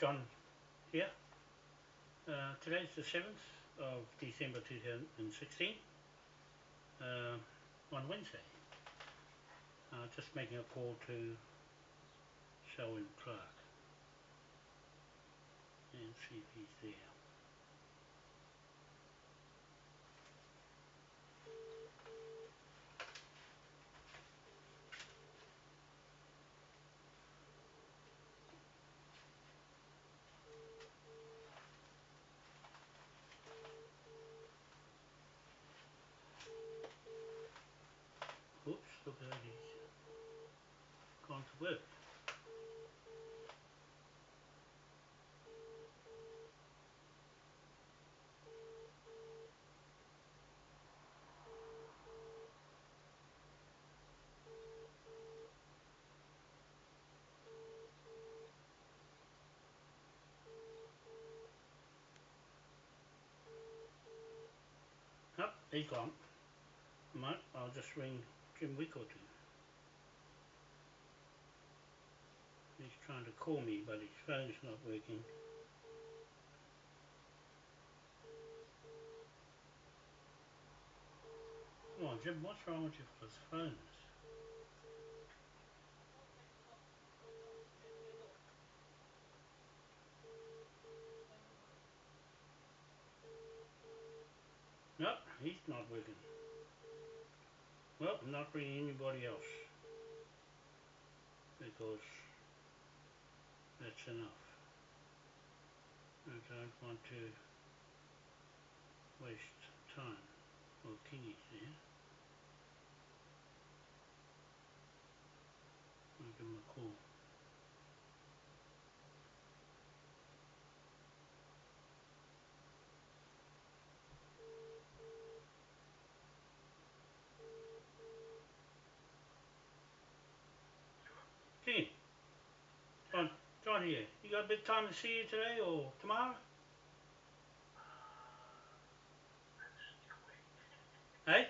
John here. Today's the 7th of December 2016, on Wednesday. Just making a call to Selwyn Clark and see if he's there. Oops, look at that, he's gone to work. Oh, he's gone. Right, I'll just ring Jim Wick or two. He's trying to call me, but his phone's not working. Come on, Jim, what's wrong with your phones? Nope, he's not working. Well, I'm not ringing anybody else, because that's enough. I don't want to waste time. Well, Kingy's there. I'll give him a call. Kingy, John here. You got a bit of time to see you today or tomorrow? Hey?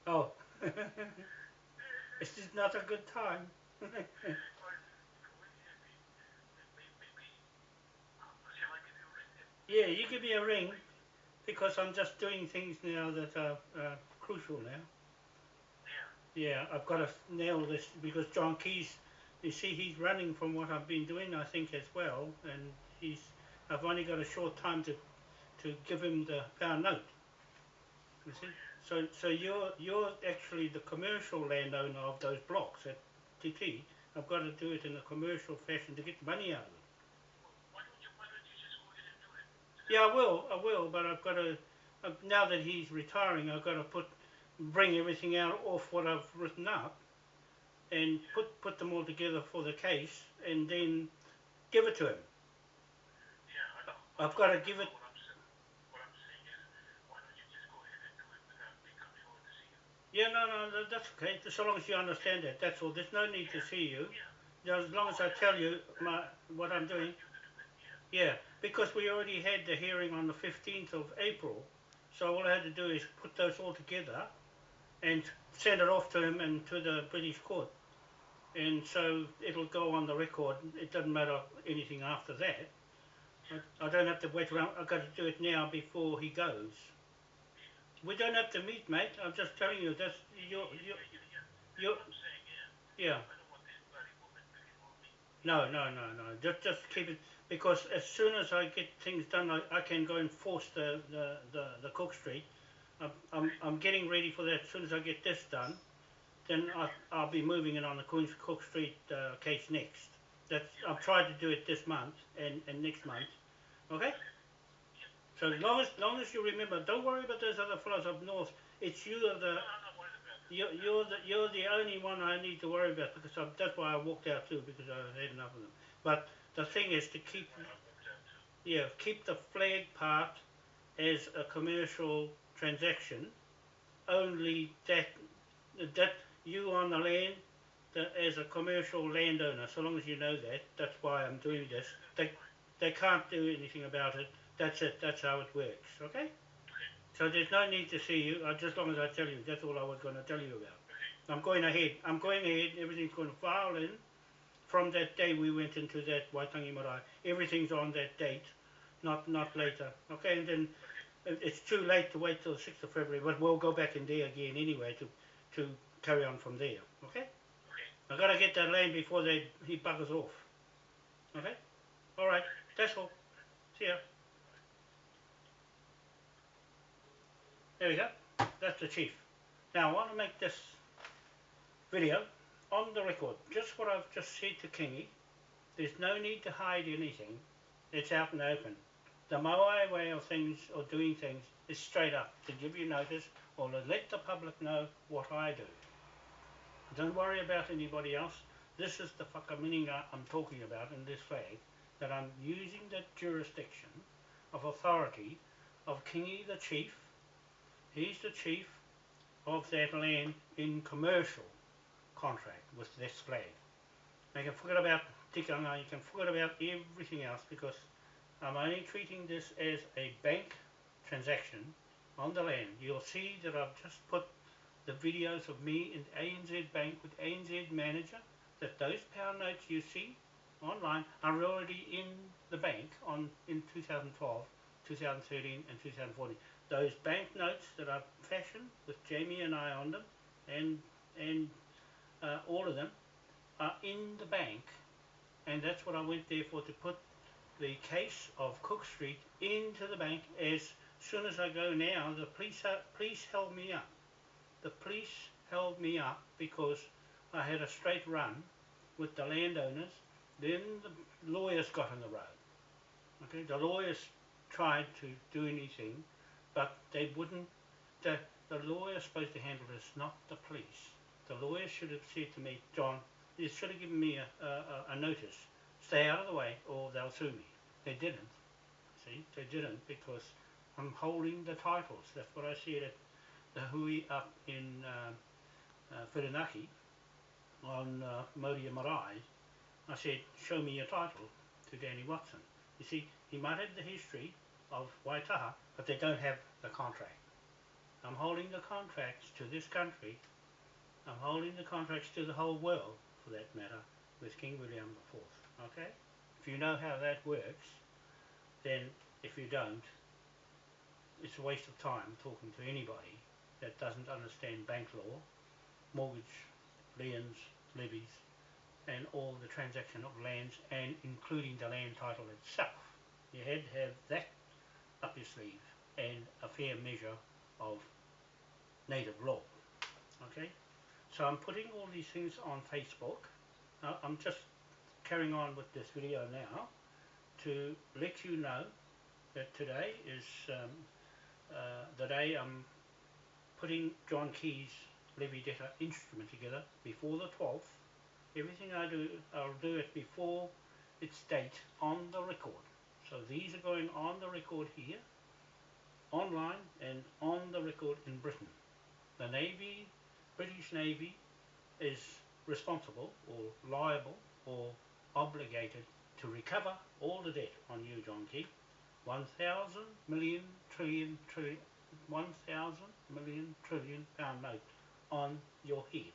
Oh. It's just not a good time. Yeah, you give me a ring, because I'm just doing things now that are crucial now. Yeah, I've got to nail this, because John Keys, you see, he's running from what I've been doing, I think, as well, and I've only got a short time to give him the pound note. You see, so you're actually the commercial landowner of those blocks at TT. I've got to do it in a commercial fashion to get money out of it. Yeah, I will, but I've got to, now that he's retiring, I've got to bring everything out off what I've written up, and put them all together for the case, and then give it to him. I've got to give it. Yeah, no, that's okay. So long as you understand that, that's all. There's no need to see you. As long as I tell you what I'm doing. Yeah, because we already had the hearing on the 15th of April, so all I had to do is put those all together and send it off to him and to the British court. And so it'll go on the record. It doesn't matter anything after that. I don't have to wait around. I've got to do it now before he goes. We don't have to meet, mate. I'm just telling you. That's you're yeah. No. Just keep it, because as soon as I get things done, I can go and force the Cook Street. I'm getting ready for that. As soon as I get this done, then I'll be moving it on the Queen's Cook Street case next. I've tried to do it this month and next month. Okay. So as long as you remember, don't worry about those other fellows up north. It's you're the only one I need to worry about, because that's why I walked out too, because I had enough of them. But the thing is to keep the flag part as a commercial transaction. Only that you on the land, as a commercial landowner. So long as you know that, that's why I'm doing this. They can't do anything about it. That's it. That's how it works. Okay. So there's no need to see you, just as long as I tell you. That's all I was going to tell you about. I'm going ahead. Everything's going to from that day we went into that Waitangi Marae. Everything's on that date, not later. Okay, and then it's too late to wait till the 6th of February, but we'll go back in there again anyway to carry on from there. Okay? I've got to get that land before he buggers off. Okay? Alright, that's all. See ya. There we go. That's the chief. Now I want to make this video on the record. Just what I've just said to Kingi. There's no need to hide anything. It's out in the open. The Moai way of things, or doing things, is straight up to give you notice or to let the public know what I do. Don't worry about anybody else. This is the whakaminenga I'm talking about in this flag, that I'm using the jurisdiction of authority of Kingi the chief. He's the chief of that land in commercial contract with this flag. Now you can forget about tikanga, you can forget about everything else, because I'm only treating this as a bank transaction on the land. You'll see that I've just put the videos of me in ANZ Bank with ANZ manager, that those pound notes you see online are already in the bank in 2012, 2013 and 2014. Those bank notes that I've fashioned with Jaymie and I on them, and all of them are in the bank, and that's what I went there for, to put the case of Cook Street into the bank. As soon as I go now, the police held me up. The police held me up because I had a straight run with the landowners. Then the lawyers got in the road. Okay, the lawyers tried to do anything, but they wouldn't. The lawyer's supposed to handle this, not the police. The lawyer should have said to me, John, you should have given me a notice. Stay out of the way or they'll sue me. They didn't. See, they didn't, because I'm holding the titles. That's what I said at the hui up in Whirinaki on Maori Marae. I said, show me your title to Danny Watson. You see, he might have the history of Waitaha, but they don't have the contract. I'm holding the contracts to this country. I'm holding the contracts to the whole world, for that matter, with King William IV. Okay? If you know how that works, then if you don't, it's a waste of time talking to anybody that doesn't understand bank law, mortgage, liens, levies, and all the transaction of lands, and including the land title itself. You had to have that up your sleeve, and a fair measure of native law. Okay? So I'm putting all these things on Facebook. I'm just carrying on with this video now to let you know that today is the day I'm putting John Key's levy debtor instrument together before the 12th. Everything I do, I'll do it before its date on the record. So these are going on the record here, online, and on the record in Britain. The Navy, British Navy, is responsible or liable or obligated to recover all the debt on you, John Key. 1,000 million trillion 1,000 million trillion pound note on your head.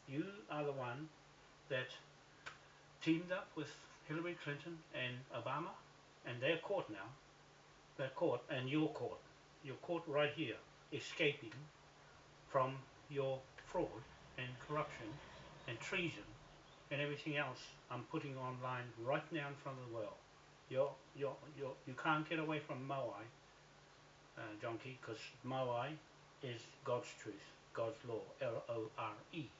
You are the one that teamed up with Hillary Clinton and Obama, and they're caught now. They're caught, and you're caught. You're caught right here, escaping from your fraud and corruption and treason and everything else I'm putting online right now in front of the world. You can't get away from Moai, John Key, because Moai is God's truth, God's law, L-O-R-E,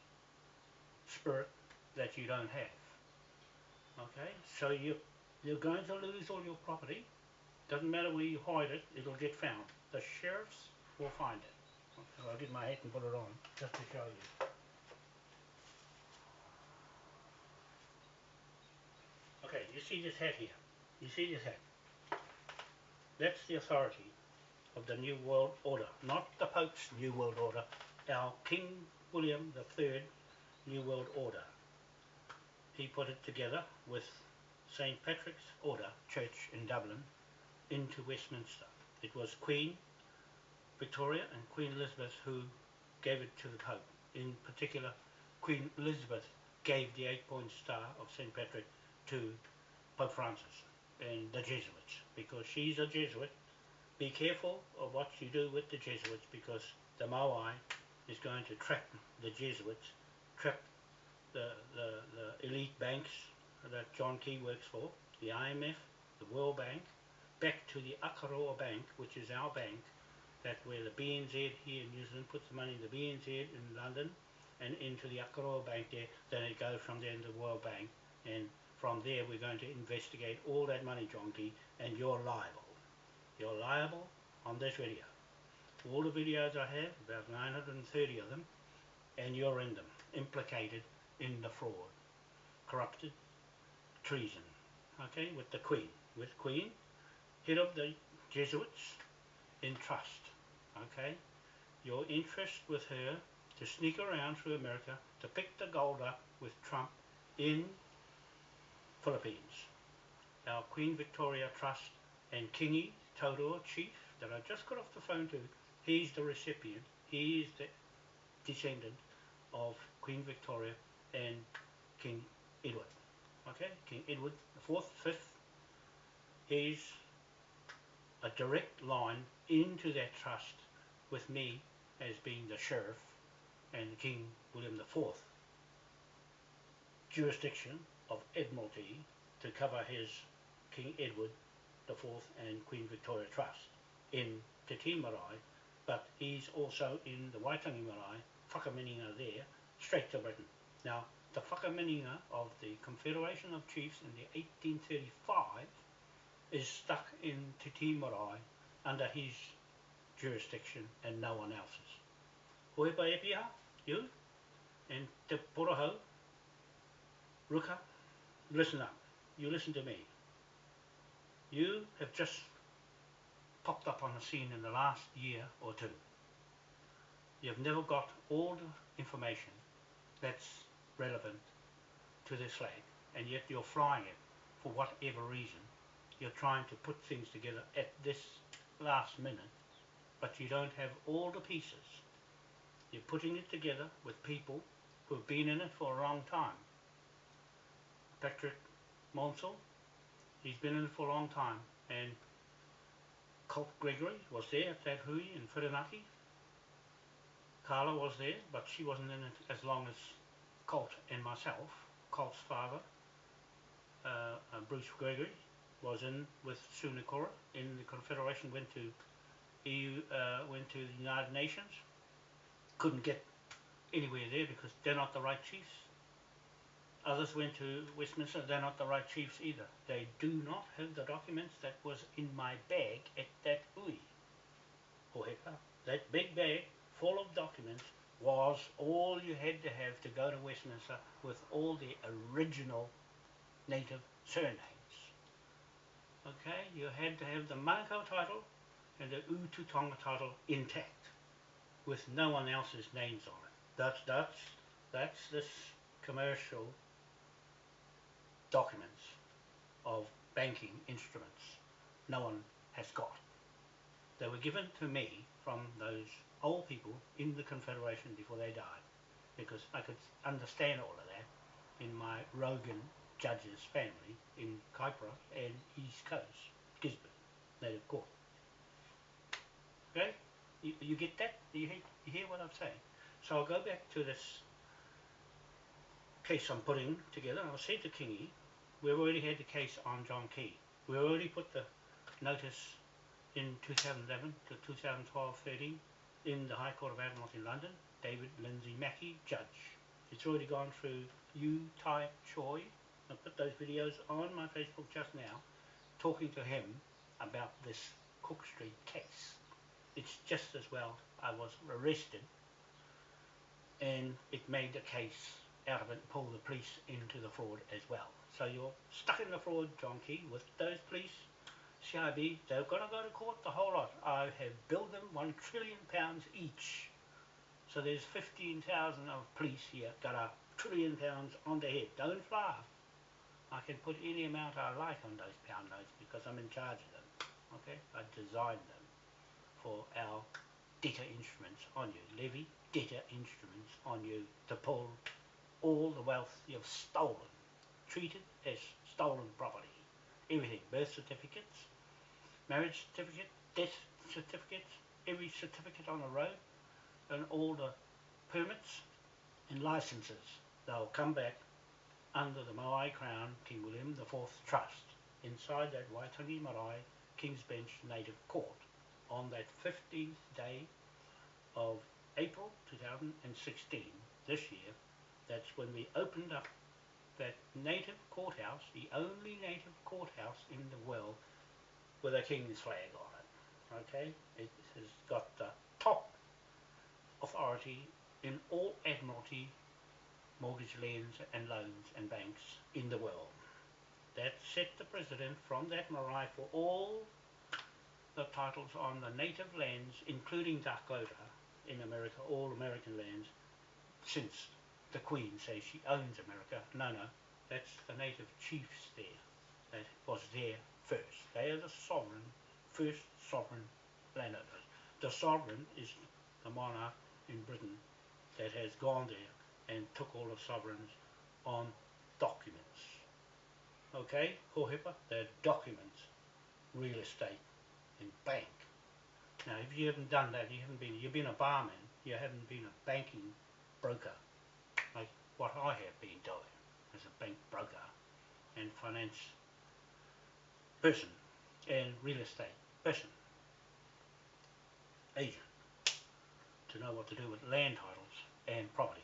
spirit that you don't have. Okay, so you're going to lose all your property. Doesn't matter where you hide it, it'll get found. The sheriffs will find it. So I'll get my hat and put it on just to show you. Okay, you see this hat here. You see this hat. That's the authority of the New World Order, not the Pope's New World Order, our King William III New World Order. He put it together with St. Patrick's Order Church in Dublin into Westminster. It was Queen Victoria and Queen Elizabeth who gave it to the Pope. In particular, Queen Elizabeth gave the 8-point star of St. Patrick to Pope Francis and the Jesuits, because she's a Jesuit. Be careful of what you do with the Jesuits, because the Moai is going to trap the Jesuits, trap the elite banks that John Key works for, the IMF, the World Bank, back to the Akaroa Bank, which is our bank, that where the BNZ here in New Zealand puts the money in the BNZ in London and into the Akaroa Bank there, then it goes from there into the World Bank, and from there we're going to investigate all that money, John Key, and you're liable. You're liable on this video. All the videos I have, about 930 of them, and you're in them, implicated in the fraud, corrupted, treason, okay, with the Queen, head of the Jesuits in trust, okay, your interest with her to sneak around through America to pick the gold up with Trump in Philippines. Our Queen Victoria Trust and Kingi Taurua chief that I just got off the phone to, he's the recipient, he is the descendant of Queen Victoria and King Edward. Okay, King Edward the 4th, 5th, he's a direct line into that trust with me as being the sheriff and King William the 4th jurisdiction of Admiralty to cover his King Edward the 4th and Queen Victoria Trust in Te Tii Marae, but he's also in the Waitangi Marae, whakamininga there, straight to Britain. Now, the whakamininga of the Confederation of Chiefs in the 1835 is stuck in Te Tii Marae under his jurisdiction and no one else's. Hoepa epiha, you, and Te Porohau, Ruka, listen up. You listen to me. You have just popped up on the scene in the last year or two. You've never got all the information that's relevant to this flag, and yet you're flying it for whatever reason. You're trying to put things together at this last minute, but you don't have all the pieces. You're putting it together with people who have been in it for a long time. Patrick Monsell, he's been in it for a long time, and Colt Gregory was there at that hui in Whirinaki. Carla was there, but she wasn't in it as long as Colt and myself. Colt's father, Bruce Gregory, was in with Sunakora in the Confederation, went to EU, went to the United Nations, couldn't get anywhere there because they're not the right chiefs. Others went to Westminster, they're not the right chiefs either. They do not have the documents that was in my bag at that hui. Hohepa, that big bag full of documents was all you had to have to go to Westminster with all the original native surnames. Okay, you had to have the Manukau title and the Ututonga title intact with no one else's names on it. That's this commercial documents of banking instruments no one has got. They were given to me from those old people in the Confederation before they died, because I could understand all of that in my Rogan judge's family in Kaipara and East Coast, Gisborne, native court. Okay? You get that? You hear what I'm saying? So I'll go back to this case I'm putting together. I'll say to Kingi, we've already had the case on John Key. We already put the notice in 2011 to 2012-13 in the High Court of Admiralty in London, David Lindsay Mackey, judge. It's already gone through Taek, Choi. I put those videos on my Facebook just now, talking to him about this Cook Street case. It's just as well I was arrested and it made the case out of it and pulled the police into the fraud as well. So you're stuck in the fraud, John Key, with those police, CIB, they're going to go to court, the whole lot. I have billed them £1 trillion each. So there's 15,000 of police here got £1 trillion on their head. Don't laugh. I can put any amount I like on those pound notes because I'm in charge of them. Okay, I designed them for our debtor instruments on you, levy debtor instruments on you to pull all the wealth you've stolen, treated as stolen property. Everything, birth certificates, marriage certificate, death certificates, every certificate on the road, and all the permits and licenses. They'll come back under the Moai Crown King William IV Trust inside that Waitangi Marae King's Bench Native Court on that 15th day of April 2016, this year. That's when we opened up that native courthouse, the only native courthouse in the world with a King's flag on it. Okay, it has got the top authority in all Admiralty mortgage lands and loans and banks in the world. That set the precedent from that marae for all the titles on the native lands, including Dakota in America, all American lands, since the Queen says she owns America. No, that's the native chiefs there that was there first. They are the sovereign, first sovereign landowners. The sovereign is the monarch in Britain that has gone there and took all the sovereigns on documents. Okay, Kohepa, they're documents, real estate and bank. Now if you haven't done that, you've been a barman, you haven't been a banking broker, like what I have been doing as a bank broker and finance person and real estate person, agent, to know what to do with land titles and property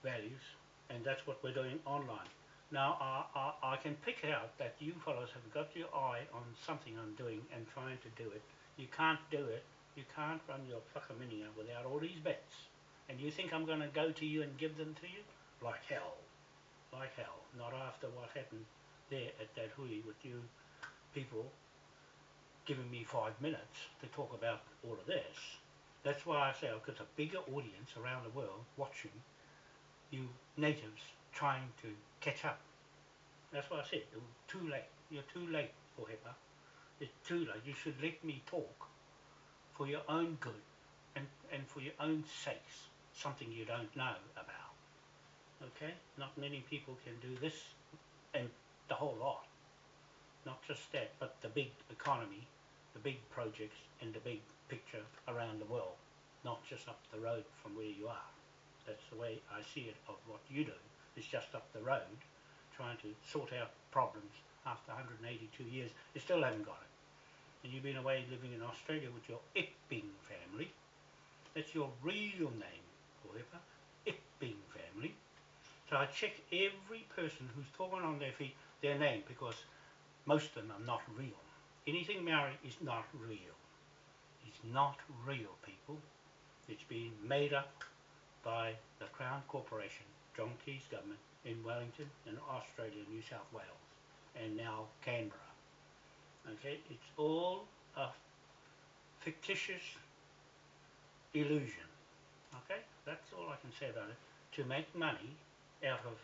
values, and that's what we're doing online. Now I can pick out that you fellows have got your eye on something I'm doing and trying to do it. You can't do it, you can't run your whakaminia without all these bets. And you think I'm going to go to you and give them to you? Like hell. Like hell. Not after what happened there at that hui with you people giving me 5 minutes to talk about all of this. That's why I say I've got a bigger audience around the world watching you natives trying to catch up. That's why I said, too late. You're too late, Kohepa. It's too late. You should let me talk for your own good and for your own sakes, something you don't know about. Okay? Not many people can do this and the whole lot. Not just that, but the big economy, the big projects and the big picture around the world, not just up the road from where you are. That's the way I see it of what you do. It's just up the road, trying to sort out problems after 182 years. You still haven't got it. And you've been away living in Australia with your Epping family. That's your real name, Kohepa. Epping family. So I check every person who's talking on their feet, their name, because most of them are not real. Anything Maori is not real. It's not real, people. It's been made up by the Crown Corporation, John Key's government, in Wellington and Australia, New South Wales, and now Canberra. Okay, it's all a fictitious illusion. Okay, that's all I can say about it. To make money out of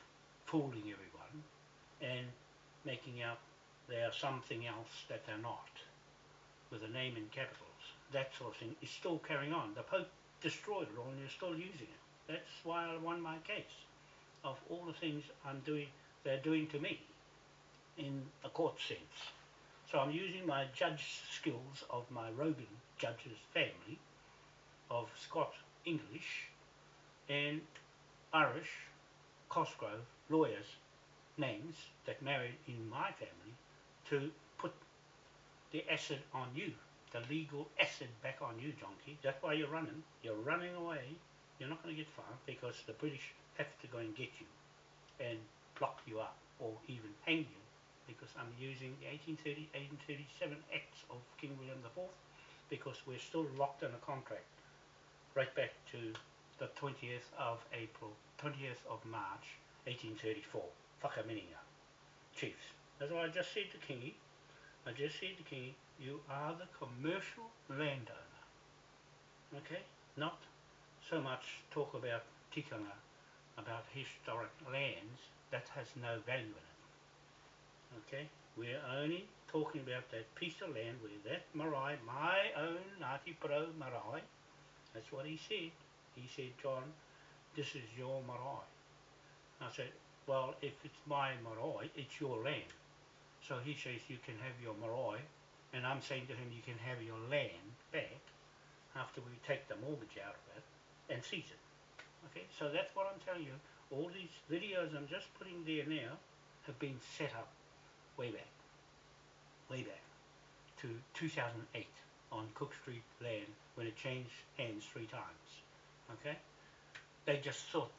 fooling everyone and making out they are something else that they're not, with a name in capitals. That sort of thing is still carrying on. The Pope destroyed it all and you're still using it. That's why I won my case. Of all the things I'm doing, they're doing to me in a court sense. So I'm using my judge skills of my Rogan judge's family, of Scots English and Irish Cosgrove lawyers' names that married in my family, to put the acid on you, the legal acid back on you, Jonky. That's why you're running. You're running away. You're not going to get far because the British have to go and get you and lock you up or even hang you, because I'm using the 1830, 1837 Acts of King William IV, because we're still locked in a contract right back to the 20th of March 1834. Whakamininga. Chiefs. That's what I just said to Kingy. I just said to Kingy, you are the commercial landowner. Okay? Not so much talk about tikanga, about historic lands. That has no value in it. Okay? We're only talking about that piece of land where that marae, my own Ngāti Pro marae, that's what he said. He said, John, this is your marae. I said, well, if it's my marae, it's your land. So he says you can have your marae, and I'm saying to him you can have your land back after we take the mortgage out of it and seize it. Okay, so that's what I'm telling you. All these videos I'm just putting there now have been set up way back to 2008 on Cook Street land when it changed hands 3 times. Okay, they just thought,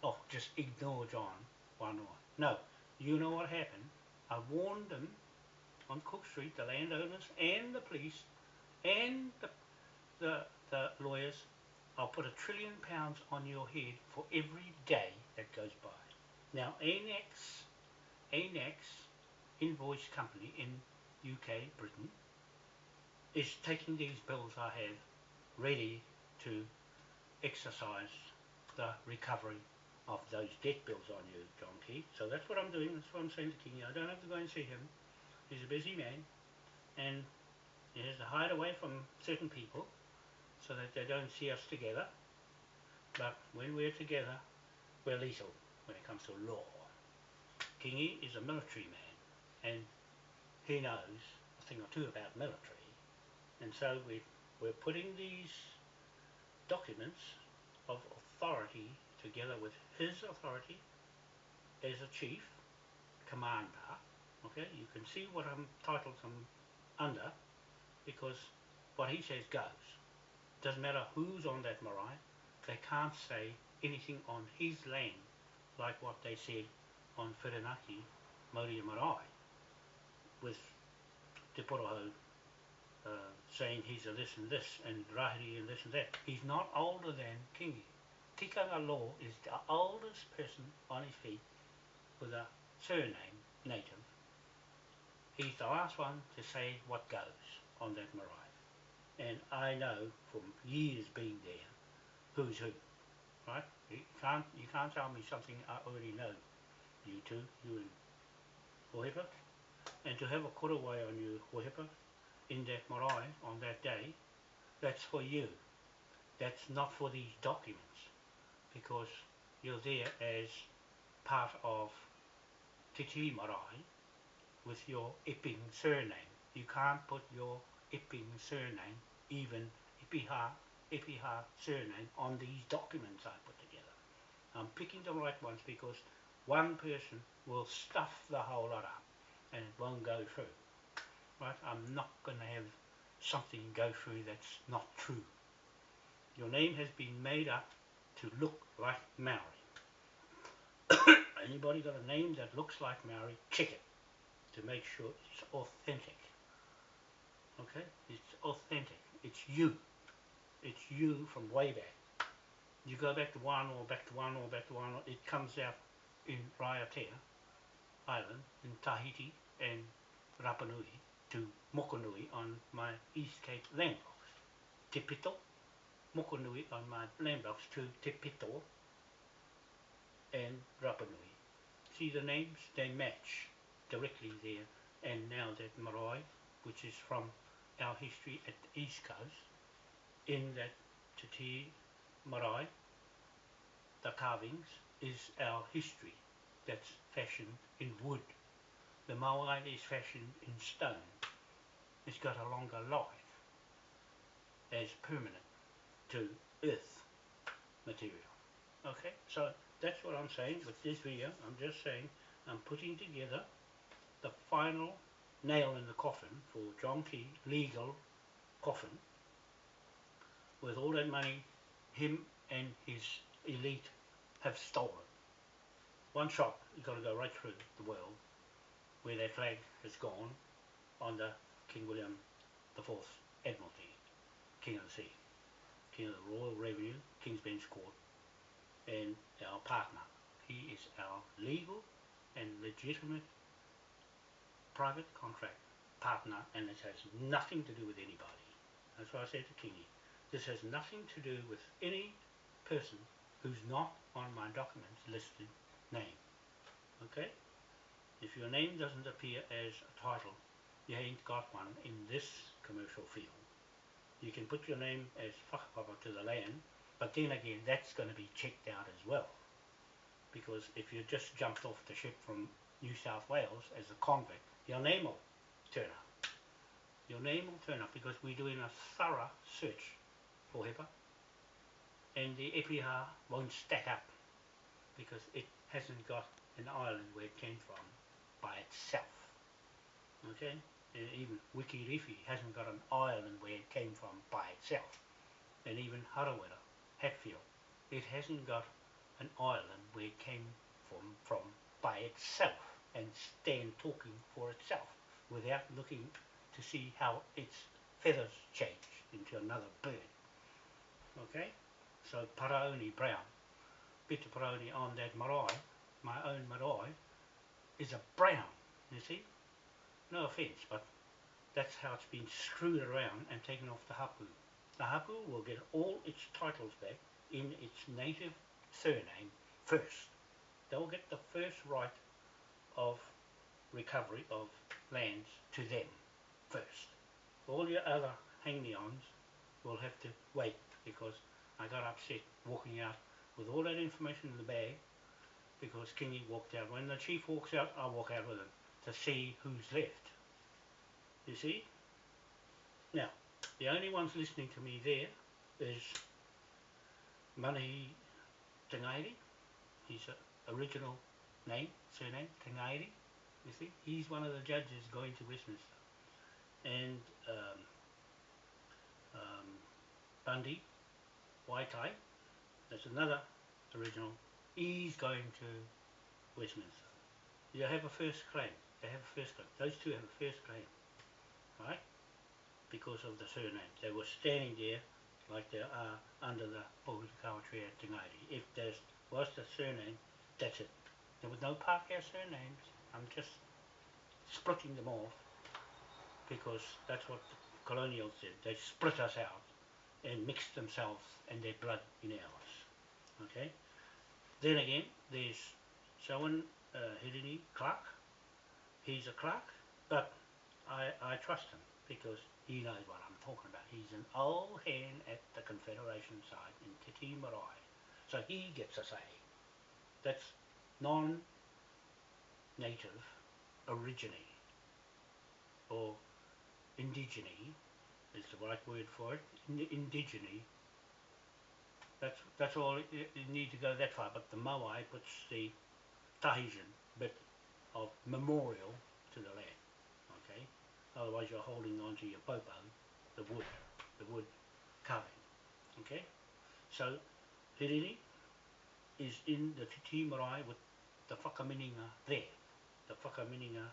oh, just ignore John Wanoa. No, you know what happened? I warned them on Cook Street, the landowners and the police and the lawyers. I'll put £1 trillion on your head for every day that goes by. Now ANAX invoice company in UK, Britain, is taking these bills I have ready to exercise the recovery of those debt bills on you, John Key. So that's what I'm doing. That's what I'm saying to Kingy. I don't have to go and see him. He's a busy man, and he has to hide away from certain people so that they don't see us together. But when we're together, we're lethal when it comes to law. Kingy is a military man, and he knows a thing or two about military. And so we're putting these documents of authority together with his authority as a chief commander. Okay, you can see what titles I'm under, because what he says goes. Doesn't matter who's on that marae, they can't say anything on his land like what they said on Whirinaki, Maori and Marae, with Te Poroho saying he's a this and this, and Rahiri and this and that. He's not older than Kingi. Tikanga Law is the oldest person on his feet with a surname, native. He's the last one to say what goes on that marae. And I know from years being there who's who, right? You can't tell me something I already know. You two, you and Hohepa. And to have a korowai on you, Hohepa, in that marae on that day, that's for you. That's not for these documents, because you're there as part of Te Tii Marae with your Epping surname. You can't put your Epping surname, even Epiha surname, on these documents I put together. I'm picking the right ones because one person will stuff the whole lot up and it won't go through. Right? I'm not going to have something go through that's not true. Your name has been made up to look like Maori. Anybody got a name that looks like Maori, check it to make sure it's authentic. Okay? It's authentic. It's you. It's you from way back. You go back to Wanoa, back to Wanoa, back to Wanoa, it comes out in Raiatea Island, in Tahiti and Rapa Nui to Mokonui on my East Cape land box. Te Pito, Mokonui on my land box to Te Pito and Rapa Nui. See the names? They match directly there. And now that marae, which is from our history at the East Coast, in that Te Tii Marae, the carvings, is our history that's fashioned in wood. The Moai is fashioned in stone. It's got a longer life as permanent to earth material. Okay, so that's what I'm saying with this video. I'm just saying I'm putting together the final nail in the coffin for John Key, legal coffin, with all that money him and his elite have stolen. One shot, you've got to go right through the world where that flag has gone on the King William IV Admiralty, King of the Sea, King of the Royal Revenue, King's Bench Court, and our partner. He is our legal and legitimate private contract partner, and it has nothing to do with anybody. That's what I said to Kingy. This has nothing to do with any person who's not on my documents listed name. Okay? If your name doesn't appear as a title, you ain't got one in this commercial field. You can put your name as whakapapa to the land, but then again that's going to be checked out as well, because if you just jumped off the ship from New South Wales as a convict, your name will turn up. Your name will turn up because we're doing a thorough search for HEPA, and the FER won't stack up because it hasn't got an island where it came from by itself. Okay? And even Wikirifi hasn't got an island where it came from by itself. And even Harawira, Hatfield, it hasn't got an island where it came from by itself and stand talking for itself without looking to see how its feathers change into another bird. Okay? So Paraoni Brown, Peter Paraoni on that marae, my own marae, is a brown, you see? No offence, but that's how it's been screwed around and taken off the hapu. The hapu will get all its titles back in its native surname first. They'll get the first right of recovery of lands to them first. All your other hang-me-ons will have to wait because I got upset walking out with all that information in the bag because Kingy walked out. When the chief walks out, I walk out with him to see who's left. You see? Now, the only ones listening to me there is Manahi Tangairi. His original name, surname, Tangairi. You see? He's one of the judges going to Westminster. And Bundy, Waitai, that's another original. He's going to Westminster. You have a first claim. They have a first claim. Those two have a first claim. Right? Because of the surnames. They were standing there like they are under the Pohutakawa tree at Tangairi. If there was the surname, that's it. There was no Pākehā surnames. I'm just splitting them off because that's what the colonials did. They split us out and mixed themselves and their blood in ours. Okay? Then again, there's Shawan Hirini Clark. He's a clerk, but I trust him because he knows what I'm talking about. He's an old hand at the Confederation side in Te Marae. So he gets a say. That's non-native origine or indigene is the right word for it. Indigene. That's all. You need to go that far. But the Moai puts the Tahitian bit of memorial to the land. Okay. Otherwise, you're holding on to your popo, the wood carving. Okay. So Hirini is in the Te Marae with the whakamininga there. The whakamininga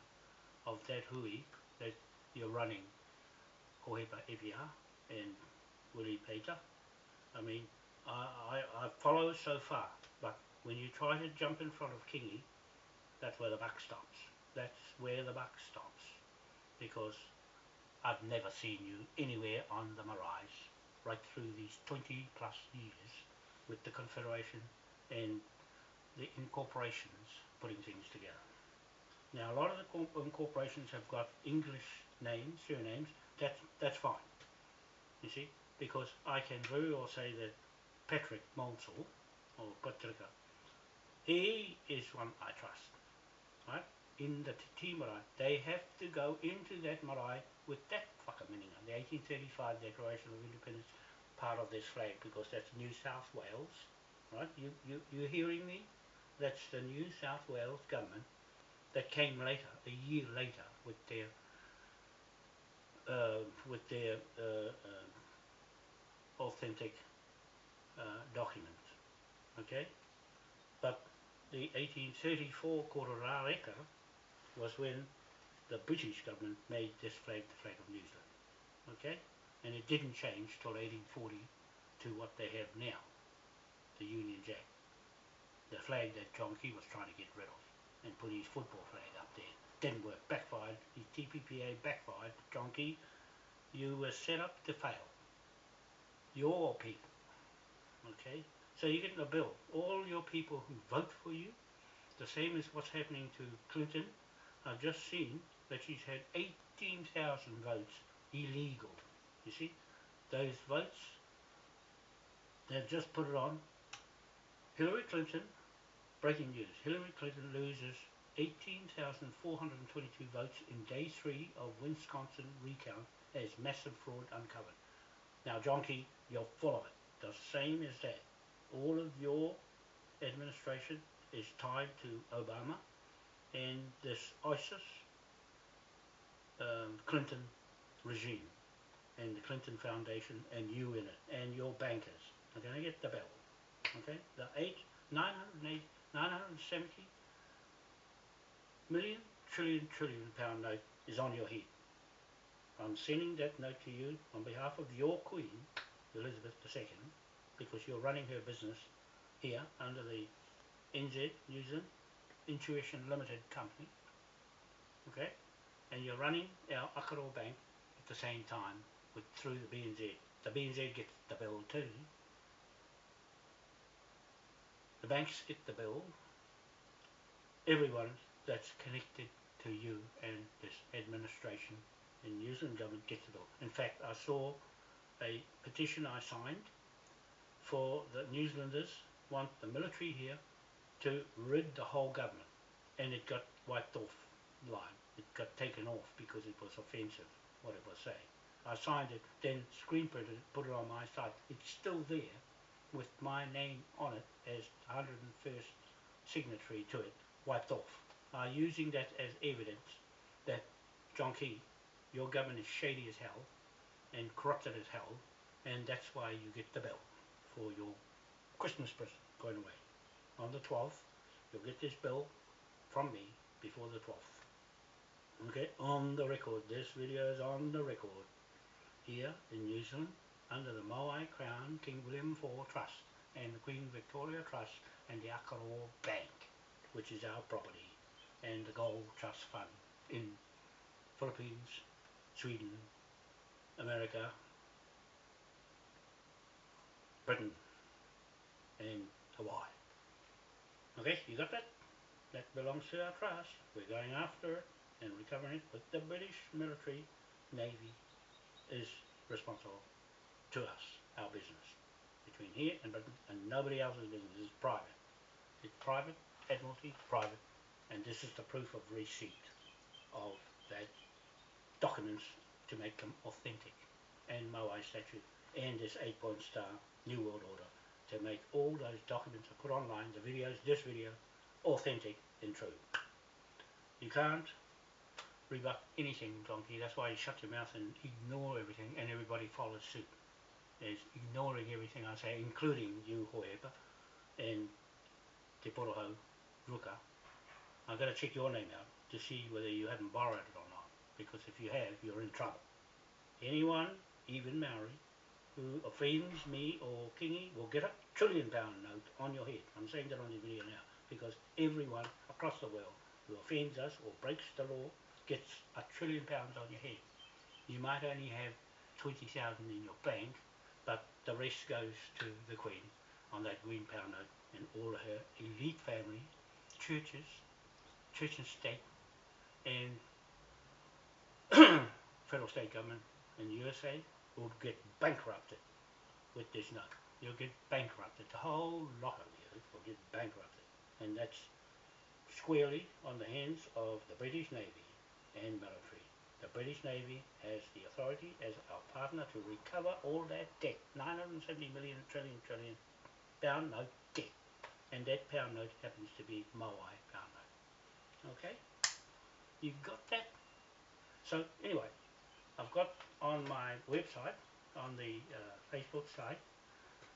of that hui that you're running Hohepa Epia and Willie Peter. I mean, I follow so far, but when you try to jump in front of Kingy, that's where the buck stops. That's where the buck stops. Because I've never seen you anywhere on the Maraes right through these 20 plus years with the Confederation and the incorporations putting things together. Now a lot of the incorporations have got English names, surnames, that's fine, you see, because I can very well say that Patrick Monsell, or Patrika, he is one I trust, right? In the Te Marae, they have to go into that marae with that whakamininga, the 1835 Declaration of Independence, part of this flag, because that's New South Wales, right? You hearing me? That's the New South Wales government that came later, a year later, with their authentic documents, okay? But the 1834 Kororareka was when the British government made this flag the flag of New Zealand, okay? And it didn't change till 1840 to what they have now, the Union Jack, the flag that John Key was trying to get rid of and put his football flag up there. Didn't work, backfired, his TPPA backfired. John Key, you were set up to fail. Your people, okay? So you're getting a bill, all your people who vote for you, the same as what's happening to Clinton. I've just seen that she's had 18,000 votes illegal. You see, those votes, they've just put it on Hillary Clinton Breaking news. Hillary Clinton loses 18,422 votes in day 3 of Wisconsin recount as massive fraud uncovered. Now, Jonky, you're full of it. The same as that. All of your administration is tied to Obama and this ISIS Clinton regime and the Clinton Foundation and you in it and your bankers are going to get the bill. Okay, the 970 million trillion pound note is on your head. I'm sending that note to you on behalf of your Queen, Elizabeth II, because you're running her business here under the NZ, New Zealand Intuition Limited Company, okay, and you're running our Akaroa Bank at the same time through the BNZ. The BNZ gets the bill too. The banks get the bill. Everyone that's connected to you and this administration in New Zealand government gets the bill. In fact, I saw a petition I signed for the New Zealanders want the military here to rid the whole government, and it got wiped off line. It got taken off because it was offensive, what it was saying. I signed it, then screen printed it, put it on my site. It's still there with my name on it as 101st signatory to it, wiped off. Using that as evidence that, John Key, your government is shady as hell and corrupted as hell, and that's why you get the bill for your Christmas present going away. On the 12th, you'll get this bill from me before the 12th. Okay, on the record. This video is on the record. Here in New Zealand, under the Moai Crown King William IV Trust and the Queen Victoria Trust and the Akaroa Bank, which is our property, and the Gold Trust Fund in Philippines, Sweden, America, Britain, and Hawaii. Okay, you got that? That belongs to our trust. We're going after it and recovering it, but the British military, Navy, is responsible to us, our business. Between here and Britain, and nobody else's business. Is private. It's private, Admiralty, private, and this is the proof of receipt of that documents to make them authentic, and Moai statute, and this 8-point star New World Order, to make all those documents are put online, the videos, this video, authentic and true. You can't rebut anything, Donkey. That's why you shut your mouth and ignore everything, and everybody follows suit. Is ignoring everything I say, including you, Hoepa, and Te Poroho, Ruka. I've got to check your name out to see whether you haven't borrowed it or not, because if you have, you're in trouble. Anyone, even Maori, who offends me or Kingi will get a £1 trillion note on your head. I'm saying that on the video now, because everyone across the world who offends us or breaks the law gets a £1 trillion on your head. You might only have 20,000 in your bank, but the rest goes to the Queen on that green pound note and all of her elite family, churches, church and state, and federal state government in the USA will get bankrupted with this note. You'll get bankrupted. The whole lot of you will get bankrupted. And that's squarely on the hands of the British Navy and military. The British Navy has the authority as our partner to recover all that debt, 970 million trillion pound note debt, and that pound note happens to be Moai pound note. Okay, you got that? So anyway, I've got on my website, on the Facebook site,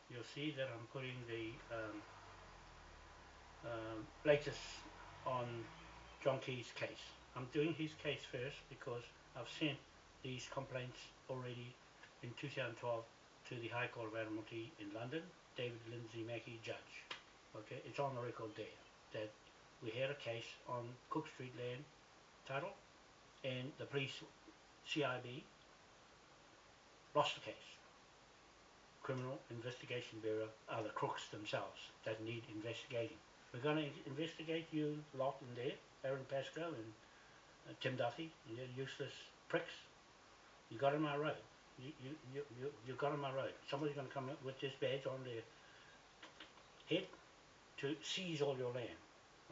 you'll see that I'm putting the latest on John Key's case. I'm doing his case first because I've sent these complaints already in 2012 to the High Court of Admiralty in London, David Lindsay Mackey, Judge. Okay, it's on the record there that we had a case on Cook Street land title, and the police, CIB, lost the case. Criminal Investigation Bureau are the crooks themselves that need investigating. We're going to investigate you lot in there, Aaron Pascoe and Tim Duffy, you useless pricks. You got on my road. You got on my road. Somebody's going to come with this badge on their head to seize all your land.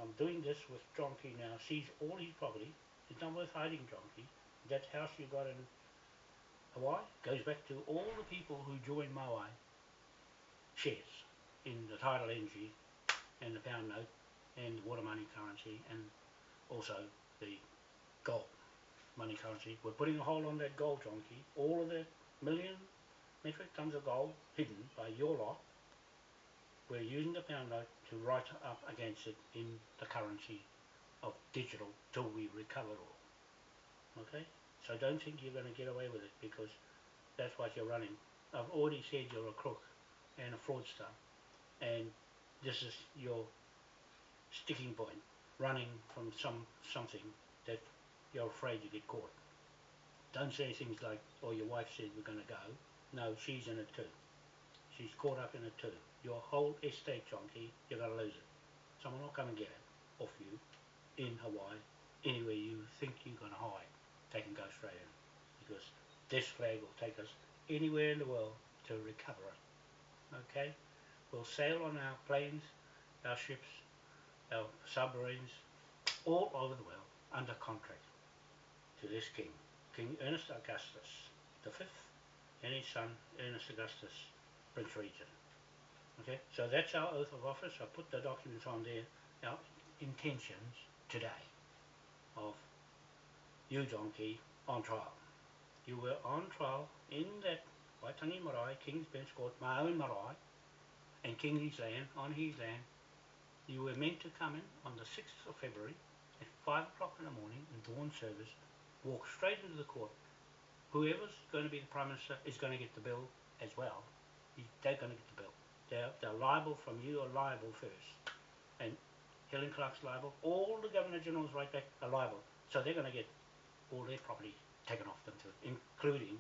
I'm doing this with John Key now, seize all his property. It's not worth hiding, John Key. That house you got in Hawaii goes back to all the people who joined Moai shares in the title entry and the pound note and water money currency and also the gold money currency. We're putting a hold on that gold, John Key. All of the million metric tons of gold hidden by your lot, we're using the pound note to write up against it in the currency of digital till we recover it all. Okay? So don't think you're going to get away with it, because that's what you're running. I've already said you're a crook and a fraudster, and this is your sticking point, running from something that you're afraid you get caught. Don't say things like, oh, your wife said we're going to go. No, she's in it too. She's caught up in it too. Your whole estate, John Key, you're going to lose it. Someone will come and get it off you in Hawaii, anywhere you think you're going to hide. They can go straight in, because this flag will take us anywhere in the world to recover it. Okay? We'll sail on our planes, our ships, our submarines, all over the world under contract to this king, King Ernest Augustus the Fifth, and his son Ernest Augustus, Prince Regent. Okay, so that's our oath of office. I put the documents on there. Our intentions today of you, John Key, on trial. You were on trial in that Waitangi Marae, King's Bench Court, my own marae, and King's land, on his land. You were meant to come in on the 6th of February at 5 o'clock in the morning in dawn service, walk straight into the court. Whoever's going to be the Prime Minister is going to get the bill as well. They're going to get the bill. They're liable from you, are liable first. And Helen Clark's liable. All the Governor Generals right back are liable. So they're going to get all their property taken off them too, including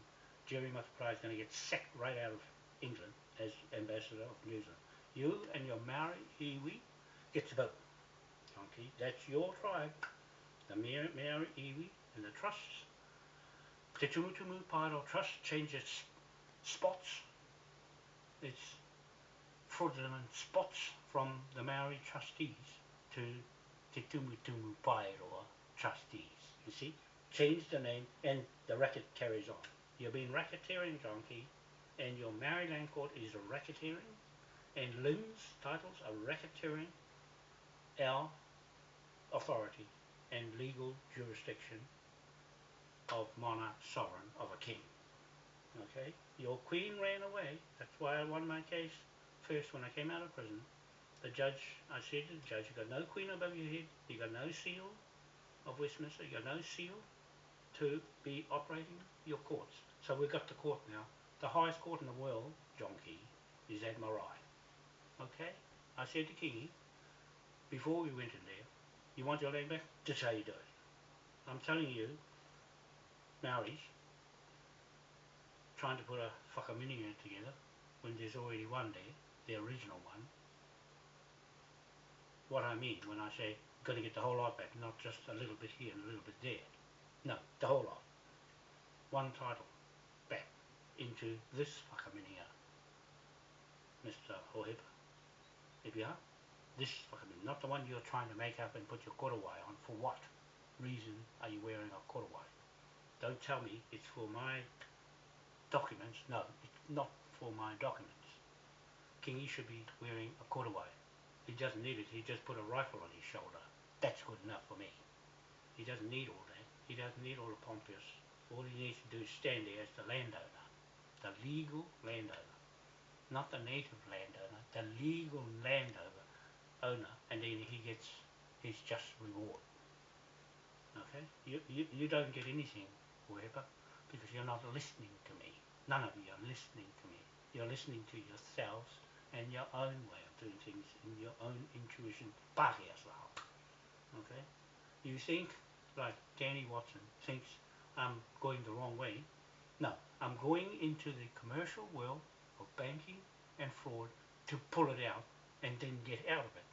Jerry McFly is going to get sacked right out of England as Ambassador of New Zealand. You and your Maori iwi gets the vote. Okay, that's your tribe. The Maori iwi and the trusts. Te Tumutumu Pairo Trust changes spots. It's fraudulent spots from the Maori trustees to Te Tumutumu Pairo trustees. You see? Change the name and the racket carries on. You've been racketeering, John Key, and your Maori Land Court is racketeering, and LINZ titles are racketeering our authority and legal jurisdiction of monarch, sovereign, of a king. Okay? Your queen ran away. That's why I won my case first when I came out of prison. The judge, I said to the judge, you got no queen above your head, you got no seal of Westminster, you got no seal to be operating your courts. So we've got the court now. The highest court in the world, John Key, is at MARAE. Okay? I said to Kingy, before we went in there, you want your land back? This is how you do it. I'm telling you, Maoris, trying to put a whakamini together when there's already one there, the original one. What I mean when I say, got to get the whole lot back, not just a little bit here and a little bit there. No, the whole lot. One title back into this whakaminia, Mr. Hohepa. If you are, this whakaminia, not the one you're trying to make up and put your korowai on. For what reason are you wearing a korowai? Don't tell me it's for my documents. No, it's not for my documents. Kingy should be wearing a korowai. He doesn't need it. He just put a rifle on his shoulder. That's good enough for me. He doesn't need all that. He doesn't need all the pompous. All he needs to do is stand there as the landowner, the legal landowner, not the native landowner, the legal landowner, and then he gets his just reward. Okay? You don't get anything, whoever, because you're not listening to me. None of you are listening to me. You're listening to yourselves and your own way of doing things in your own intuition, Pākehā style. Okay? You think, like Danny Watson thinks I'm going the wrong way. No, I'm going into the commercial world of banking and fraud to pull it out and then get out of it.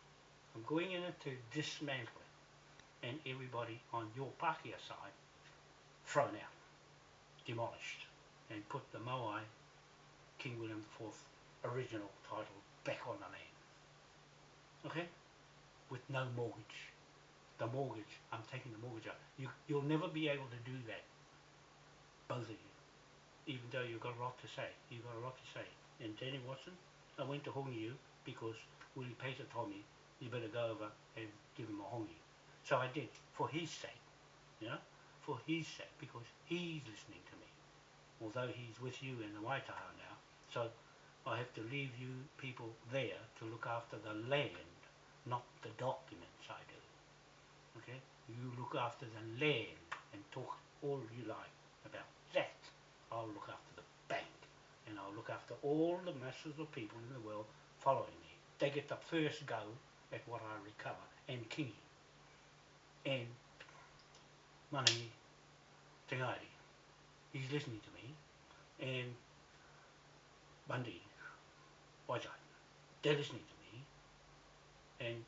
I'm going in it to dismantle it, and everybody on your Pākehā side thrown out, demolished, and put the Moai King William IV original title back on the land. okay, with no mortgage. The mortgage, I'm taking the mortgage out. You'll never be able to do that, both of you, even though you've got a lot to say. You've got a lot to say. And Danny Watson, I went to hongi you because Willie Pater told me you better go over and give him a hongi. So I did, for his sake, you know, for his sake, because he's listening to me, although he's with you in the Waitaha now. So I have to leave you people there to look after the land, not the documents I do. Okay? You look after the land and talk all you like about that. I'll look after the bank, and I'll look after all the masses of people in the world following me. They get the first go at what I recover, and Kingi, and Manahi Tingari. He's listening to me, and Bundy, Waitai, they're listening to me, and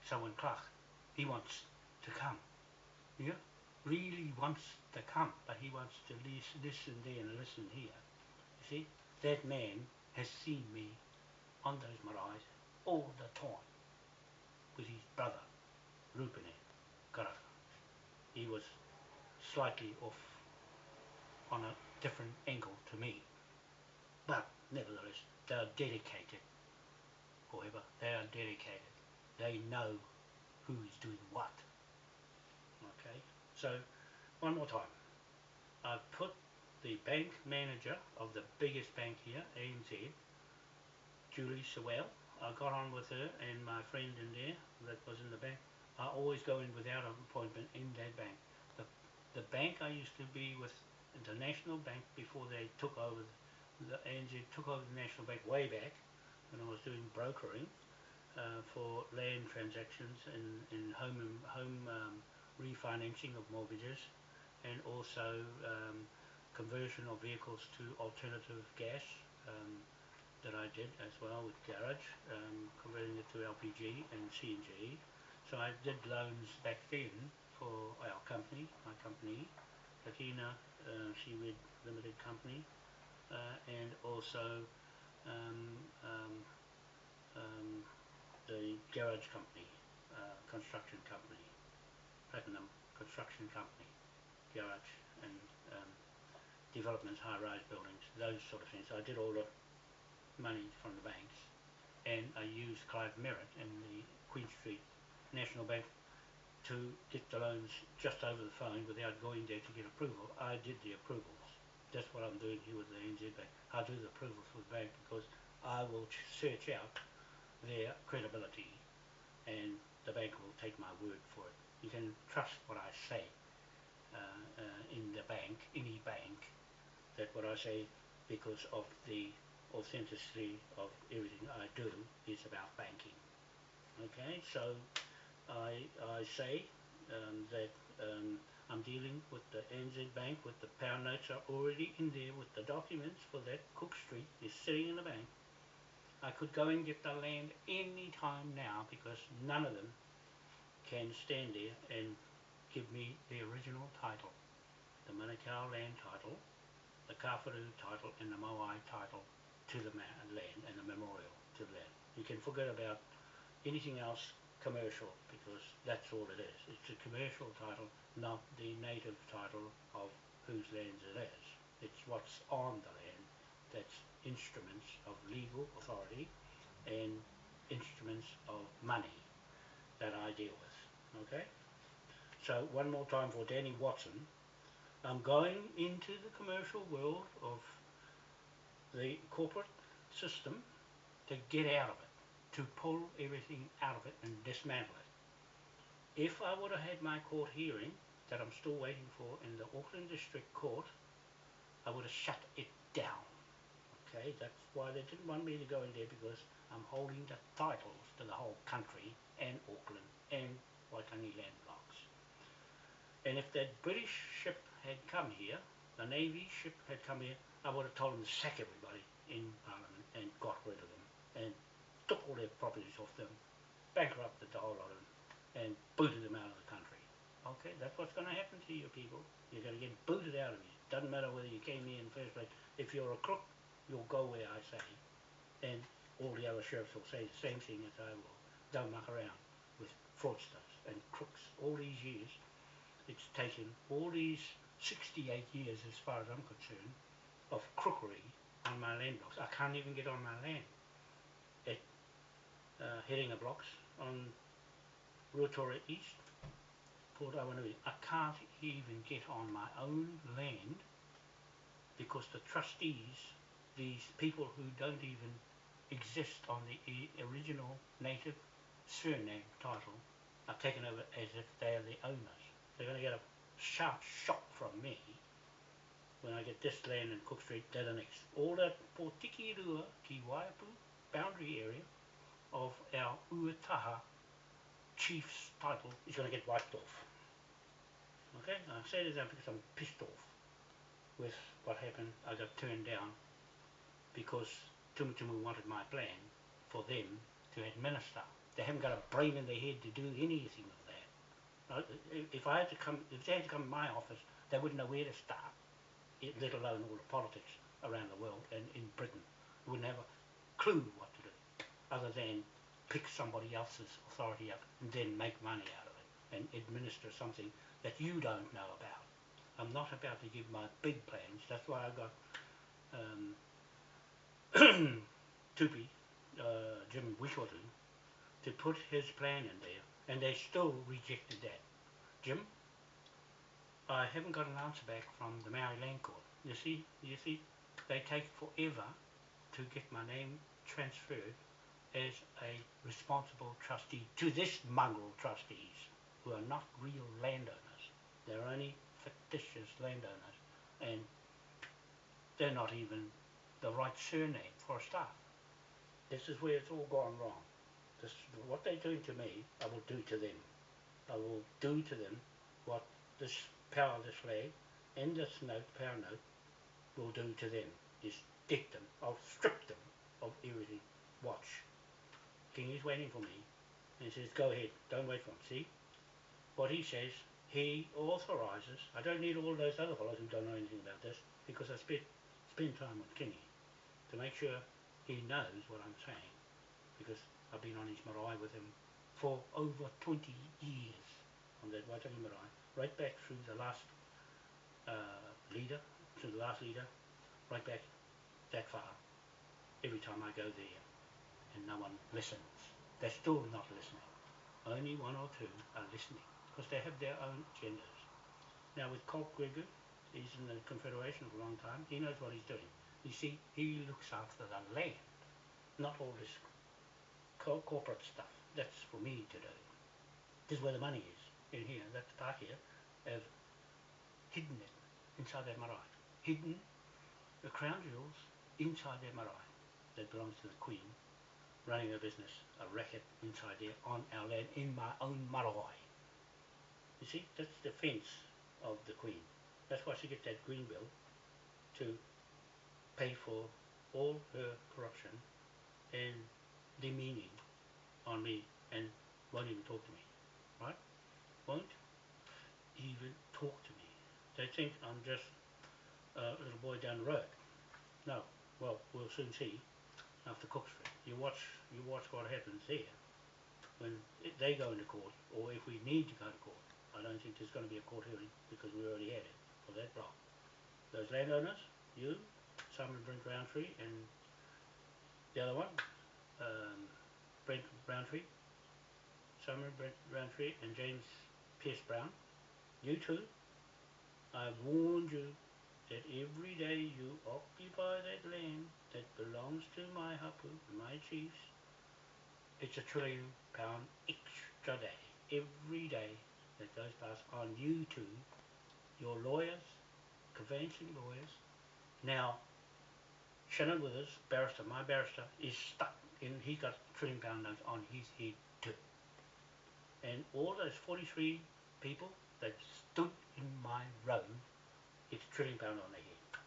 someone Clark, he wants to come, yeah, really wants to come, but he wants to listen there and listen here. You see, that man has seen me on those maraes all the time with his brother, Rupene Karaka. He was slightly off on a different angle to me, but nevertheless, they are dedicated. However, they are dedicated. They know who is doing what. Okay, so one more time. I put the bank manager of the biggest bank here, ANZ, Julie Sewell. I got on with her and my friend in there that was in the bank. I always go in without an appointment in that bank. The bank I used to be with, the National Bank, before they took over, the ANZ took over the National Bank way back when I was doing brokering for land transactions in home refinancing of mortgages, and also conversion of vehicles to alternative gas that I did as well with garage, converting it to LPG and CNG. So I did loans back then for our company, my company, Latina Seaweed Limited Company, and also the garage company, construction company, Platinum Construction Company, garage and developments, high-rise buildings, those sort of things. So I did all the money from the banks, and I used Clive Merritt in the Queen Street National Bank to get the loans just over the phone without going there to get approval. I did the approvals. That's what I'm doing here with the NZ Bank. I do the approvals for the bank because I will search out their credibility, and the bank will take my word for it. You can trust what I say in the bank, any bank, that what I say, because of the authenticity of everything I do, is about banking. Okay, so I say that I'm dealing with the NZ Bank, with the pound notes are already in there with the documents for that. Cook Street is sitting in the bank. I could go and get the land any time now because none of them can stand there and give me the original title, the Manukau land title, the Kawharu title, and the Moai title to the land and the memorial to the land. You can forget about anything else commercial because that's all it is. It's a commercial title, not the native title of whose lands it is. It's what's on the land that's instruments of legal authority and instruments of money that I deal with. Okay? So one more time for Danny Watson. I'm going into the commercial world of the corporate system to get out of it, to pull everything out of it and dismantle it. If I would have had my court hearing that I'm still waiting for in the Auckland District Court, I would have shut it down. Okay, that's why they didn't want me to go in there, because I'm holding the titles to the whole country and Auckland and Waitangi land blocks. And if that British ship had come here, the Navy ship had come here, I would have told them to sack everybody in Parliament and got rid of them and took all their properties off them, bankrupted the whole lot of them, and booted them out of the country. Okay, that's what's going to happen to you people. You're going to get booted out of here. Doesn't matter whether you came here in the first place. If you're a crook, you'll go where I say, and all the other sheriffs will say the same thing as I will. don't muck around with fraudsters and crooks. All these years, it's taken all these 68 years, as far as I'm concerned, of crookery on my land blocks. I can't even get on my land at Headinga blocks on Ruatoria East, Port Awanui. I can't even get on my own land because the trustees, these people who don't even exist on the original native surname title, are taken over as if they are the owners. They're going to get a sharp shock from me when I get this land in Cook Street, that annex. All that Potikirua ki Waipu boundary area of our Uataha chief's title is going to get wiped off. Okay, I say this because I'm pissed off with what happened. I got turned down because Tumutumu wanted my plan for them to administer. They haven't got a brain in their head to do anything of that. If they had to come to my office, they wouldn't know where to start, let alone all the politics around the world and in Britain. They wouldn't have a clue what to do, other than pick somebody else's authority up and then make money out of it and administer something that you don't know about. I'm not about to give my big plans. That's why I got Tupi, Jim Wikotu, to put his plan in there, and they still rejected that. Jim, I haven't got an answer back from the Maori Land Court. You see, they take forever to get my name transferred as a responsible trustee to this mongrel trustees who are not real landowners. They're only fictitious landowners, and they're not even the right surname for a start. This is where it's all gone wrong. What they're doing to me, I will do to them. I will do to them what this powerless flag and this power note will do to them, is deck them. I'll strip them of everything. Watch. King is waiting for me and he says, go ahead, don't wait for him. See? What he says, he authorizes. I don't need all those other fellows who don't know anything about this, because I spend time with Kingy to make sure he knows what I'm saying, because I've been on his marae with him for over 20 years on that Waitangi marae, right back through the last leader, right back that far, every time I go there, and no one listens. They're still not listening. Only one or two are listening, because they have their own agendas. Now with Colt Gregu, he's in the Confederation for a long time, he knows what he's doing. You see, he looks after the land, not all this corporate stuff. That's for me to do. This is where the money is, in here. That part here have hidden it inside their marae. Hidden the crown jewels inside their marae that belongs to the Queen, running a business, a racket inside there on our land, in my own marae. You see, that's the fence of the Queen. That's why she gets that green bill, to pay for all her corruption and demeaning on me, and won't even talk to me, right? Won't even talk to me. They think I'm just a little boy down the road. No, well, we'll soon see after Cook Street. You watch what happens there when they go into court, or if we need to go to court. I don't think there's going to be a court hearing, because we already had it for that block. Those landowners, you, Simon Brent Roundtree, and the other one, Brent Roundtree, Simon Brent Roundtree, and James Pierce Brown, you two, I've warned you that every day you occupy that land that belongs to my hapu, my chiefs, it's £1 trillion extra day. Every day that goes past on you two, your lawyers, conveyancing lawyers. Now, Shannon Withers, barrister, my barrister, is stuck in, he's got £1 trillion notes on his head too. And all those 43 people that stood in my road, it's £1 trillion on their head.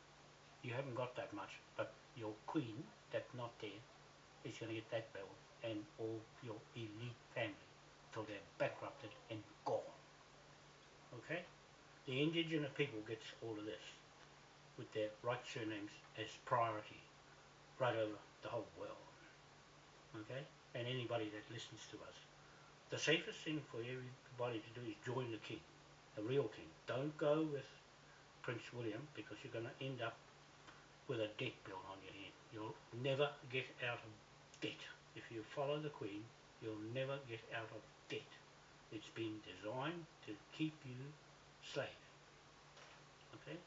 You haven't got that much, but your Queen, that's not there, is going to get that bill, and all your elite family, till they're bankrupted and gone. Okay? The indigenous people gets all of this, with their right surnames as priority, right over the whole world. Okay? and anybody that listens to us. The safest thing for everybody to do is join the king, the real king. Don't go with Prince William, because you're going to end up with a debt bill on your head. You'll never get out of debt. If you follow the Queen, you'll never get out of debt. It's been designed to keep you slave. Okay?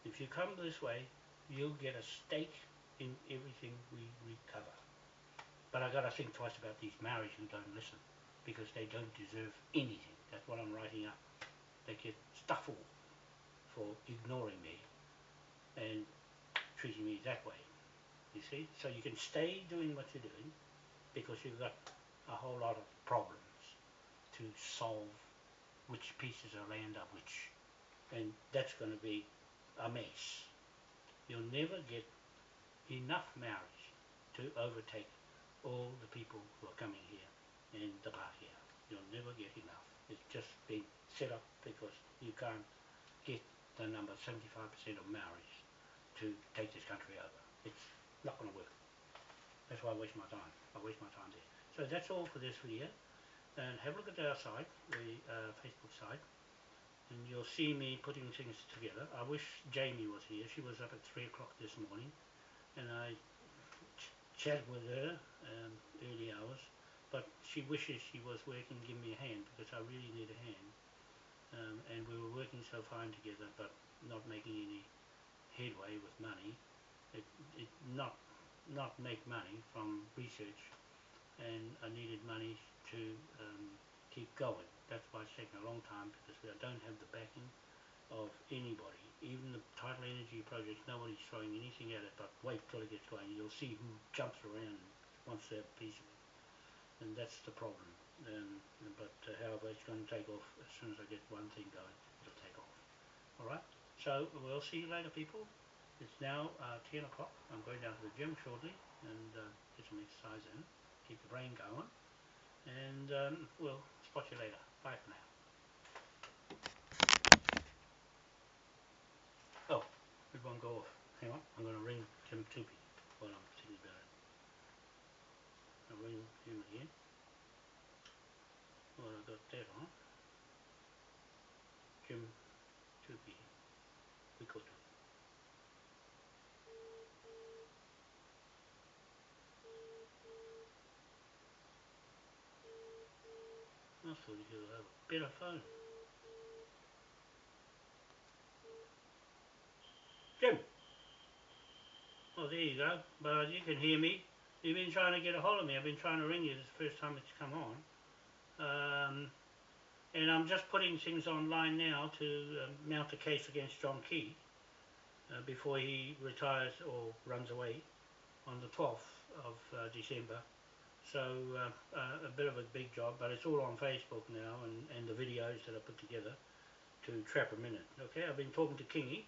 If you come this way, you'll get a stake in everything we recover. But I got to think twice about these Maoris who don't listen, because they don't deserve anything. That's what I'm writing up. They get stuff all for ignoring me and treating me that way. You see? So you can stay doing what you're doing, because you've got a whole lot of problems to solve, which pieces of land are which. And that's going to be a mess. You'll never get enough Maoris to overtake all the people who are coming here in the Pākehā. You'll never get enough. It's just been set up because you can't get the number 75% of Maoris to take this country over. It's not going to work. That's why I waste my time. I waste my time there. So that's all for this video. And have a look at our site, the Facebook site, and you'll see me putting things together. I wish Jaymie was here. She was up at 3 o'clock this morning, and I chatted with her early hours, but she wishes she was working, give me a hand, because I really need a hand. And we were working so fine together, but not making any headway with money. It not make money from research, and I needed money to keep going. That's why it's taken a long time, because we don't have the backing of anybody. Even the tidal energy projects, nobody's throwing anything at it, but wait till it gets going. You'll see who jumps around and wants to have a piece of it. And that's the problem. However, it's going to take off as soon as I get one thing going. It'll take off. Alright, so we'll see you later, people. It's now 10 o'clock. I'm going down to the gym shortly and get some exercise in, keep the brain going, and we'll spot you later. Bye for now. Oh, it won't go off. Hang on, I'm going to ring Jim Tupi while I'm thinking about it. I'll ring him again. Well, I got that on. Jim Tupi, Wikoto. I thought he would have a better phone. Jim! Oh, there you go. But you can hear me. You've been trying to get a hold of me. I've been trying to ring you. This is the first time it's come on. And I'm just putting things online now to mount a case against John Key before he retires or runs away on the 12th of December. So a bit of a big job, but it's all on Facebook now, and the videos that I put together to trap him in it. Okay, I've been talking to Kingy,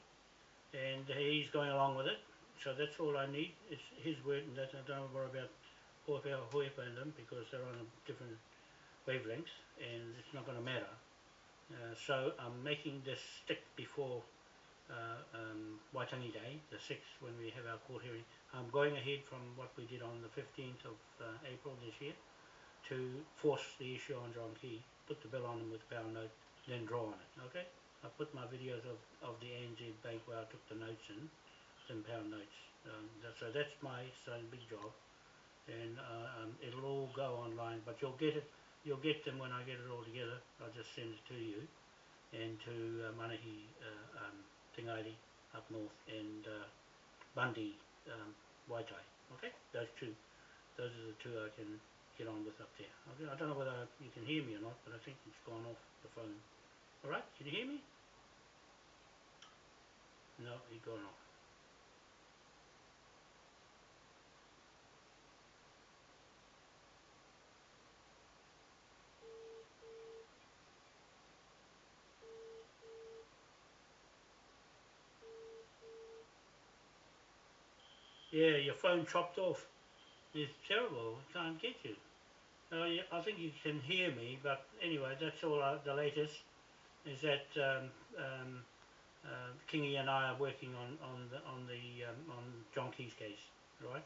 and he's going along with it. So that's all I need. It's his word, and that I don't worry about Hoipa and them, because they're on a different wavelengths, and it's not going to matter. So I'm making this stick before Waitangi Day, the 6th, when we have our court hearing. I'm going ahead from what we did on the 15th of April this year to force the issue on John Key, put the bill on him with a pound note, then draw on it. Okay? I put my videos of the ANZ Bank where I took the notes in, them pound notes. So that's my big job, and it'll all go online, but you'll get it. You'll get them when I get it all together. I'll just send it to you and to Manahi Tingairi up north, and Bundy Waitai. Okay, those are the two I can get on with up there. Okay, I don't know whether you can hear me or not, but I think it's gone off the phone. All right, can you hear me? No, it's gone off. Yeah, your phone chopped off. It's terrible. I can't get you. I think you can hear me, but anyway, that's all. The latest is that Kingy and I are working on John Key's case, right?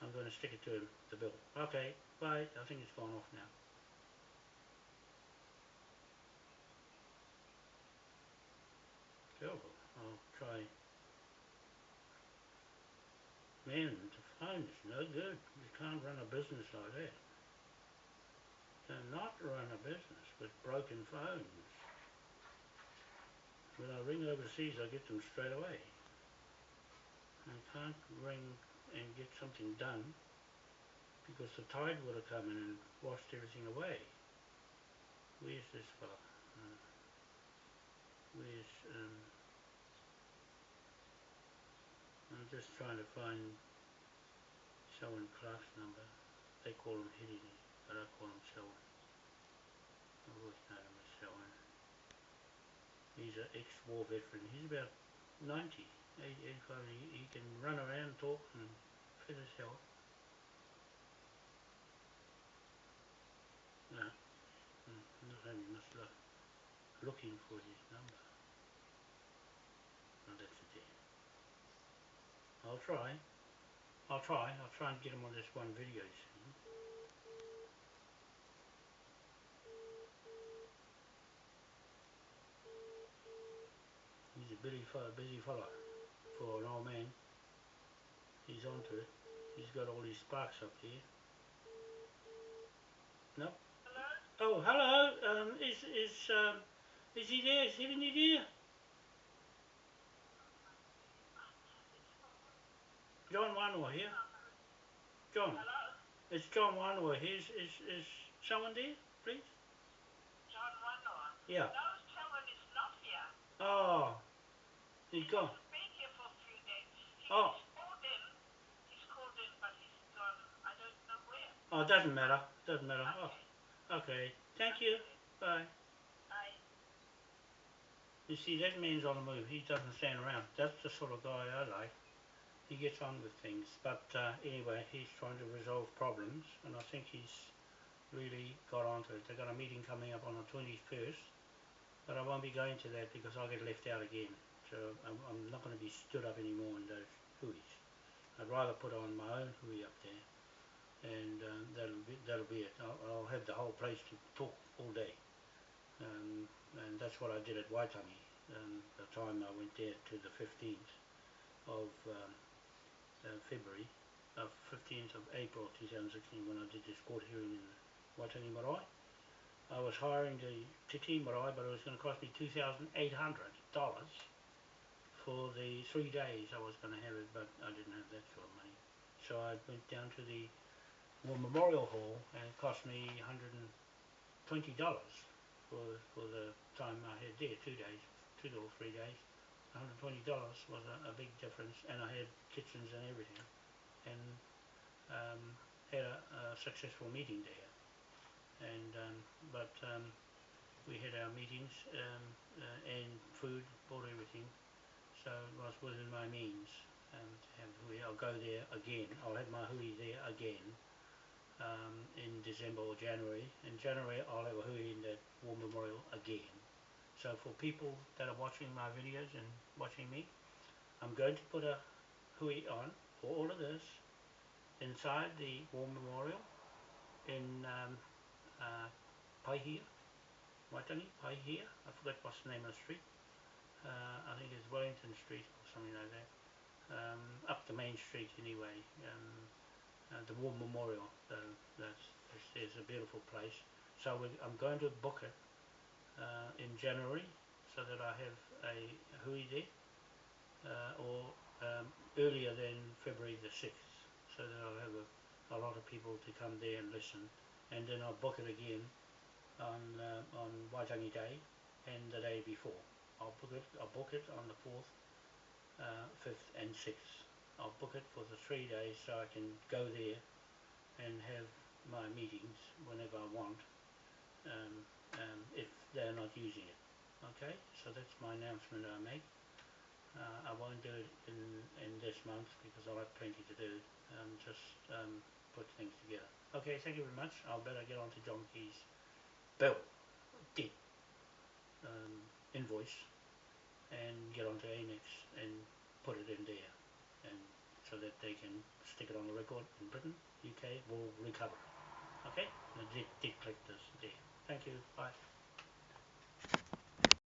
I'm going to stick it to the bill. Okay, bye. I think it's gone off now. Terrible. I'll try. Man, the phone is no good. You can't run a business like that. You cannot run a business with broken phones. When I ring overseas, I get them straight away. I can't ring and get something done because the tide would have come in and washed everything away. Where's this fella? Where's, I'm just trying to find Selwyn Clark's number. They call him Hidini, but I call him Selwyn. I've always known him as Selwyn. He's an ex-war veteran. He's about 90, 85. He can run around, talk, and fit as hell. No, not having much luck looking for his number. Oh, that's it there. I'll try and get him on this one video soon. He's a busy fella for an old man. He's onto it. He's got all his sparks up here. No? Hello? Oh, hello. Is he there? Is Hidini there? John Wanoa here. John. Hello? It's John Wanoa here. Is someone there, please? John Wanoa? Yeah. No, someone is not here. Oh. He's gone. He's been here for a few days. He's called in, but he's gone. I don't know where. Oh, it doesn't matter. Doesn't matter. Okay. Oh, okay. Thank you. Bye. Bye. You see, that man's on the move. He doesn't stand around. That's the sort of guy I like. He gets on with things. But anyway, he's trying to resolve problems, and I think he's really got onto it. They've got a meeting coming up on the 21st, but I won't be going to that because I'll get left out again. So I'm not going to be stood up anymore in those hui's. I'd rather put on my own hui up there, and that'll be it. I'll have the whole place to talk all day, and that's what I did at Waitangi. The time I went there to the 15th of February, 15th of April 2016, when I did this court hearing in Waitangi Marae. I was hiring the Titi Marae, but it was going to cost me $2,800 for the 3 days I was going to have it, but I didn't have that sort of money. So I went down to the War Memorial Hall, and it cost me $120 for the time I had there, 2 days, 2 or 3 days. $120 was a big difference, and I had kitchens and everything, and had a successful meeting there. And we had our meetings and food, bought everything, so it was within my means to have hui. I'll go there again. I'll have my hui there again in December or January. In January I'll have a hui in that War Memorial again. So for people that are watching my videos and watching me, I'm going to put a hui on for all of this inside the War Memorial in Paihia, Waitangi, Paihia. I forgot what's the name of the street. I think it's Wellington Street or something like that. Up the main street anyway. The War Memorial. There's a beautiful place. So I'm going to book it in January, so that I have a hui there, or earlier than February the 6th, so that I'll have a lot of people to come there and listen, and then I'll book it again on Waitangi Day and the day before. I'll book it on the 4th, 5th and 6th. I'll book it for the 3 days so I can go there and have my meetings whenever I want, if they're not using it. Okay, so that's my announcement I make. I won't do it in this month because I'll have plenty to do. Just put things together. Okay, thank you very much. I'll better get on to John Key's bill, debt, invoice, and get on to Amex and put it in there and so that they can stick it on the record in Britain, UK will recover. Okay, the debt collectors there. Thank you. Bye.